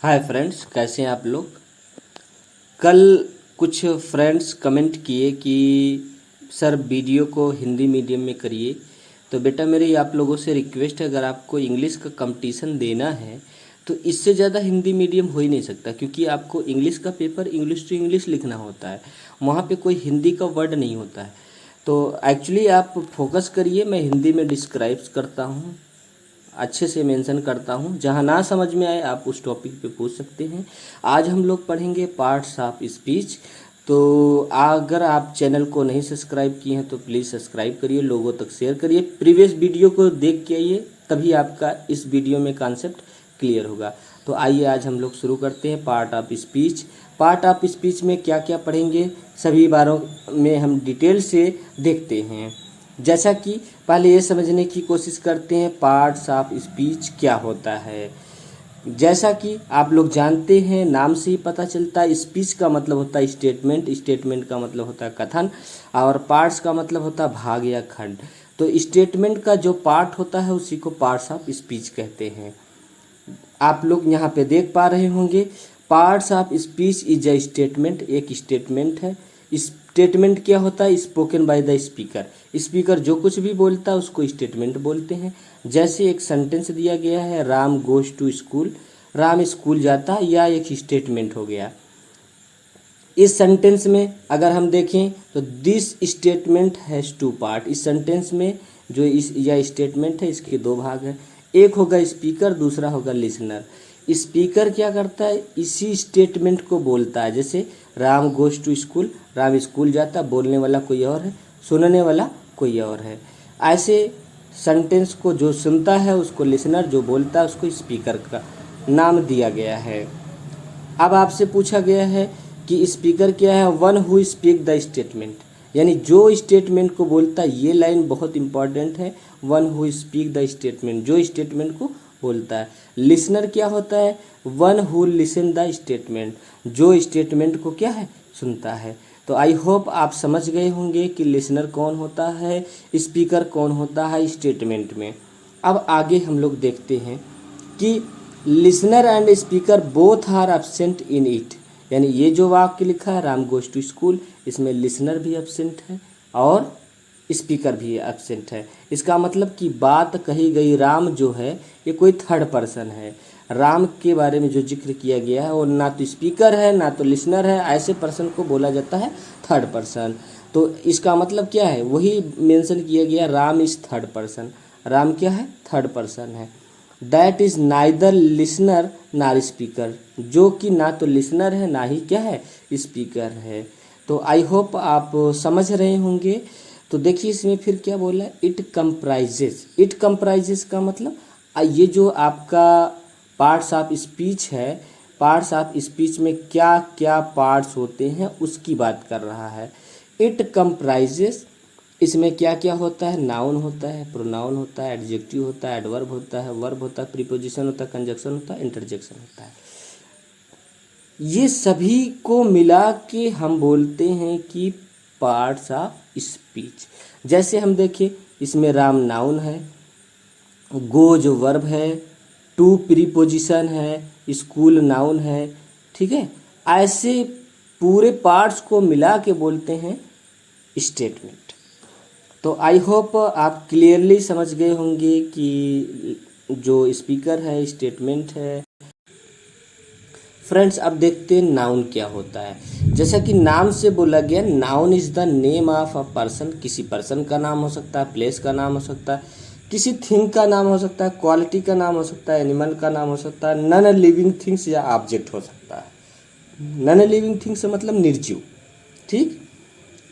Hi friends, कैसे हैं आप लोग। कल कुछ फ्रेंड्स कमेंट किए कि सर वीडियो को हिंदी मीडियम में करिए। तो बेटा मेरी आप लोगों से रिक्वेस्ट है, अगर आपको इंग्लिश का कंपटीशन देना है तो इससे ज़्यादा हिंदी मीडियम हो ही नहीं सकता, क्योंकि आपको इंग्लिश का पेपर इंग्लिश टू इंग्लिश लिखना होता है, वहाँ पे कोई हिंदी का वर्ड नहीं होता है। तो एक्चुअली आप फोकस करिए, मैं हिंदी में डिस्क्राइब करता हूँ, अच्छे से मेंशन करता हूँ। जहाँ ना समझ में आए आप उस टॉपिक पे पूछ सकते हैं। आज हम लोग पढ़ेंगे पार्ट्स ऑफ स्पीच। तो अगर आप चैनल को नहीं सब्सक्राइब किए हैं तो प्लीज़ सब्सक्राइब करिए, लोगों तक शेयर करिए, प्रीवियस वीडियो को देख के आइए, तभी आपका इस वीडियो में कॉन्सेप्ट क्लियर होगा। तो आइए आज हम लोग शुरू करते हैं part of speech. Part of speech में क्या क्या पढ़ेंगे सभी बारों में हम डिटेल से देखते हैं। जैसा कि पहले ये समझने की कोशिश करते हैं पार्ट्स ऑफ स्पीच क्या होता है। जैसा कि आप लोग जानते हैं, नाम से ही पता चलता है, स्पीच का मतलब होता है स्टेटमेंट, स्टेटमेंट का मतलब होता है कथन, और पार्ट्स का मतलब होता है भाग या खंड। तो स्टेटमेंट का जो पार्ट होता है उसी को पार्ट्स ऑफ स्पीच कहते हैं। आप लोग यहाँ पे देख पा रहे होंगे, parts of speech is a statement, एक स्टेटमेंट है। स्टेटमेंट क्या होता है? Spoken by the speaker. Speaker जो कुछ भी बोलता है उसको स्टेटमेंट बोलते हैं। जैसे एक सेंटेंस दिया गया है, Ram goes to school, Ram school जाता है, या एक स्टेटमेंट हो गया। इस सेंटेंस में अगर हम देखें तो this statement has two part. इस सेंटेंस में जो यह स्टेटमेंट है इसके दो भाग हैं, एक होगा स्पीकर, दूसरा होगा लिसनर। स्पीकर क्या करता है? इसी स्टेटमेंट को बोलता है। जैसे Ram goes to school, Ram school जाता, बोलने वाला कोई और है, सुनने वाला कोई और है। ऐसे सेंटेंस को जो सुनता है उसको लिसनर, जो बोलता है उसको स्पीकर का नाम दिया गया है। अब आपसे पूछा गया है कि स्पीकर क्या है? One who speak the statement, यानी जो स्टेटमेंट को बोलता है। ये लाइन बहुत इंपॉर्टेंट है, one who speak the statement, जो स्टेटमेंट को बोलता है। लिसनर क्या होता है? One who listen the statement, जो स्टेटमेंट को क्या है? सुनता है। तो आई होप आप समझ गए होंगे कि लिसनर कौन होता है, स्पीकर कौन होता है स्टेटमेंट में। अब आगे हम लोग देखते हैं कि listener and speaker both are absent in it, यानी ये जो वाक्य लिखा है राम गोज टू स्कूल, इसमें लिसनर भी एब्सेंट है और स्पीकर भी एब्सेंट है। इसका मतलब कि बात कही गई, राम जो है ये कोई थर्ड पर्सन है। राम के बारे में जो जिक्र किया गया है वो ना तो स्पीकर है ना तो लिसनर है, ऐसे पर्सन को बोला जाता है थर्ड पर्सन। तो इसका मतलब क्या है? वही मेंशन किया गया, Ram is third person. Ram क्या है? थर्ड पर्सन है। दैट इज नाइदर लिसनर नार स्पीकर, जो कि ना तो लिसनर है ना ही क्या है? स्पीकर है। तो आई होप आप समझ रहे होंगे। तो देखिए इसमें फिर क्या बोला है? It comprises. इट कंप्राइजेस का मतलब ये जो आपका पार्ट्स ऑफ स्पीच है, पार्ट्स ऑफ स्पीच में क्या क्या पार्ट्स होते हैं उसकी बात कर रहा है। इट कंप्राइजेस, इसमें क्या क्या होता है? नाउन होता है, प्रोनाउन होता है, एडजेक्टिव होता है, एडवर्ब होता है, वर्ब होता है, प्रीपोजिशन होता है, कंजक्शन होता है, इंटरजेक्शन होता है। ये सभी को मिला के हम बोलते हैं कि पार्ट्स ऑफ स्पीच। जैसे हम देखें, इसमें राम नाउन है, गो जो वर्ब है, टू प्रीपोजिशन है, स्कूल नाउन है, ठीक है। ऐसे पूरे पार्ट्स को मिला के बोलते हैं स्टेटमेंट। तो आई होप आप क्लियरली समझ गए होंगे कि जो स्पीकर है स्टेटमेंट है। फ्रेंड्स अब देखते हैं नाउन क्या होता है। जैसा कि नाम से बोला गया, noun is the name of a person. किसी पर्सन का नाम हो सकता है, प्लेस का नाम हो सकता है, किसी थिंग का नाम हो सकता है, क्वालिटी का नाम हो सकता है, एनिमल का नाम हो सकता है, नॉन लिविंग थिंग्स या ऑब्जेक्ट हो सकता है। नॉन लिविंग थिंग्स से मतलब निर्जीव, ठीक।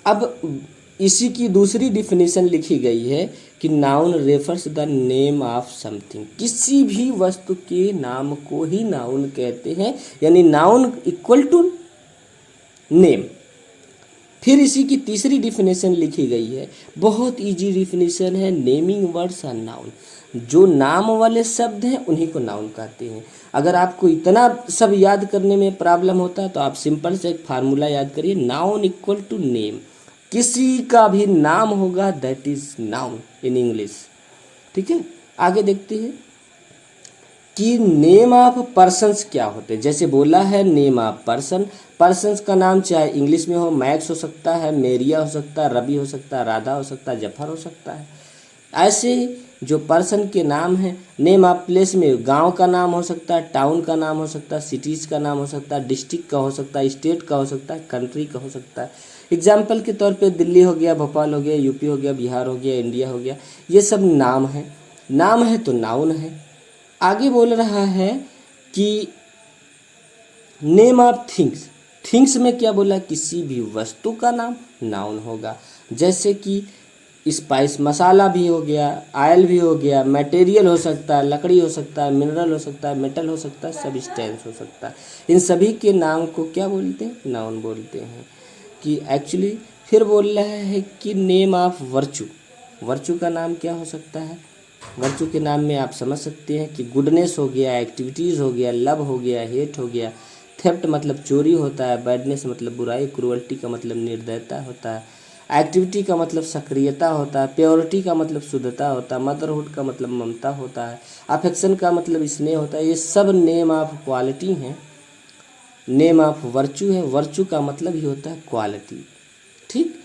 अब इसी की दूसरी डिफिनेशन लिखी गई है कि noun refers the name of something. किसी भी वस्तु के नाम को ही नाउन कहते हैं, यानी नाउन इक्वल टू नेम। फिर इसी की तीसरी डिफिनेशन लिखी गई है, बहुत इजी डिफिनेशन है, नेमिंग वर्ड्स आर नाउन। जो नाम वाले शब्द हैं उन्हीं को नाउन कहते हैं। अगर आपको इतना सब याद करने में प्रॉब्लम होता है तो आप सिंपल से एक फार्मूला याद करिए, नाउन इक्वल टू नेम। किसी का भी नाम होगा that is noun in English, ठीक है। आगे देखते हैं, कि नेम ऑफ पर्सन्स क्या होते हैं। जैसे बोला है नेम ऑफ पर्सन, पर्सन्स का नाम चाहे इंग्लिश में हो, मैक्स हो सकता है, मेरिया हो सकता है, रवि हो सकता है, राधा हो सकता है, जफर हो सकता है। ऐसे जो पर्सन के नाम हैं, नेम ऑफ प्लेस में गांव का नाम हो सकता है, टाउन का नाम हो सकता है, सिटीज़ का नाम हो सकता है, डिस्ट्रिक्ट का हो सकता है, स्टेट का हो सकता है, कंट्री का हो सकता है। एग्जाम्पल के तौर पे दिल्ली हो गया, भोपाल हो गया, यूपी हो गया, बिहार हो गया, इंडिया हो गया, ये सब नाम है। नाम है तो नाउन है। आगे बोल रहा है कि नेम ऑफ थिंग्स, थिंग्स में क्या बोला, किसी भी वस्तु का नाम नाउन होगा। जैसे कि स्पाइस, मसाला भी हो गया, ऑयल भी हो गया, मटेरियल हो सकता है, लकड़ी हो सकता है, मिनरल हो सकता है, मेटल हो सकता है, सब्सटेंस हो सकता है। इन सभी के नाम को क्या बोलते हैं, नाउन बोलते हैं। कि एक्चुअली फिर बोल रहा है कि नेम ऑफ वर्चू, वर्चू का नाम क्या हो सकता है। वर्चू के नाम में आप समझ सकते हैं कि गुडनेस हो गया, एक्टिविटीज़ हो गया, लव हो गया, हेट हो गया, थेफ्ट मतलब चोरी होता है, बैडनेस मतलब बुराई, क्रूअल्टी का मतलब निर्दयता होता है, एक्टिविटी का मतलब सक्रियता होता है, प्योरिटी का मतलब शुद्धता होता है, मदरहुड का मतलब ममता होता है, अफेक्शन का मतलब स्नेह होता है। ये सब नेम ऑफ क्वालिटी हैं। नेम ऑफ वर्चू है, वर्चू का मतलब ही होता है क्वालिटी। ठीक।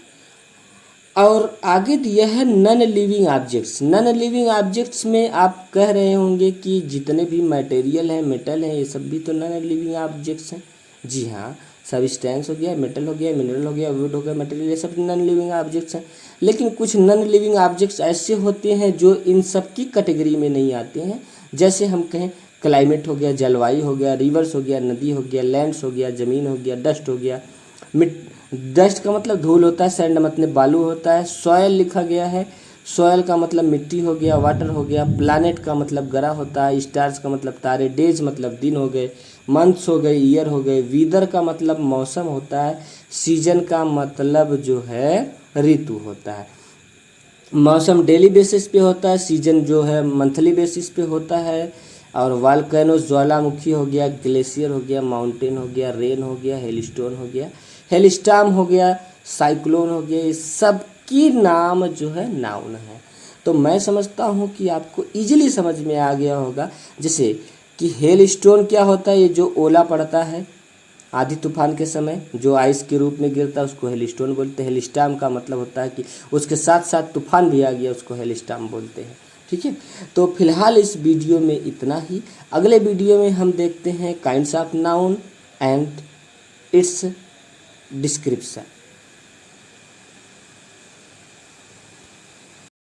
और आगे दिया है none living objects. None living objects में आप कह रहे होंगे कि जितने भी मटेरियल हैं, मेटल हैं, ये सब भी तो नन लिविंग ऑब्जेक्ट्स हैं। जी हाँ, सब्सटेंस हो गया, मेटल हो गया, मिनरल हो गया, वुड हो गया, मटेरियल, ये सब नन लिविंग ऑब्जेक्ट्स हैं। लेकिन कुछ नन लिविंग ऑब्जेक्ट्स ऐसे होते हैं जो इन सब की कैटेगरी में नहीं आते हैं। जैसे हम कहें क्लाइमेट हो गया, जलवायु हो गया, रिवर्स हो गया, नदी हो गया, लैंड्स हो गया, ज़मीन हो गया, डस्ट हो गया। डस्ट का मतलब धूल होता है, सैंड मतलब बालू होता है। सॉयल लिखा गया है, सॉयल का मतलब मिट्टी हो गया, वाटर हो गया। प्लैनेट का मतलब ग्रह होता है, स्टार्स का मतलब तारे, डेज मतलब दिन हो गए, मंथ्स हो गए, ईयर हो गए। वीदर का मतलब मौसम होता है, सीजन का मतलब जो है ऋतु होता है। मौसम डेली बेसिस पे होता है, सीजन जो है मंथली बेसिस पे होता है। और वाल्केनो ज्वालामुखी हो गया, ग्लेशियर हो गया, माउंटेन हो गया, रेन हो गया, हेलस्टोन हो गया, हेलस्टॉर्म हो गया, साइक्लोन हो गया, ये सब की नाम जो है नाउन है। तो मैं समझता हूँ कि आपको इजीली समझ में आ गया होगा। जैसे कि हेलस्टोन क्या होता है, ये जो ओला पड़ता है आधी तूफान के समय, जो आइस के रूप में गिरता है, उसको हेलस्टोन बोलते हैं। हेलस्टॉर्म का मतलब होता है कि उसके साथ साथ तूफान भी आ गया, उसको हेलस्टॉर्म बोलते हैं। ठीक है। तो फिलहाल इस वीडियो में इतना ही। अगले वीडियो में हम देखते हैं kinds of noun and it's description.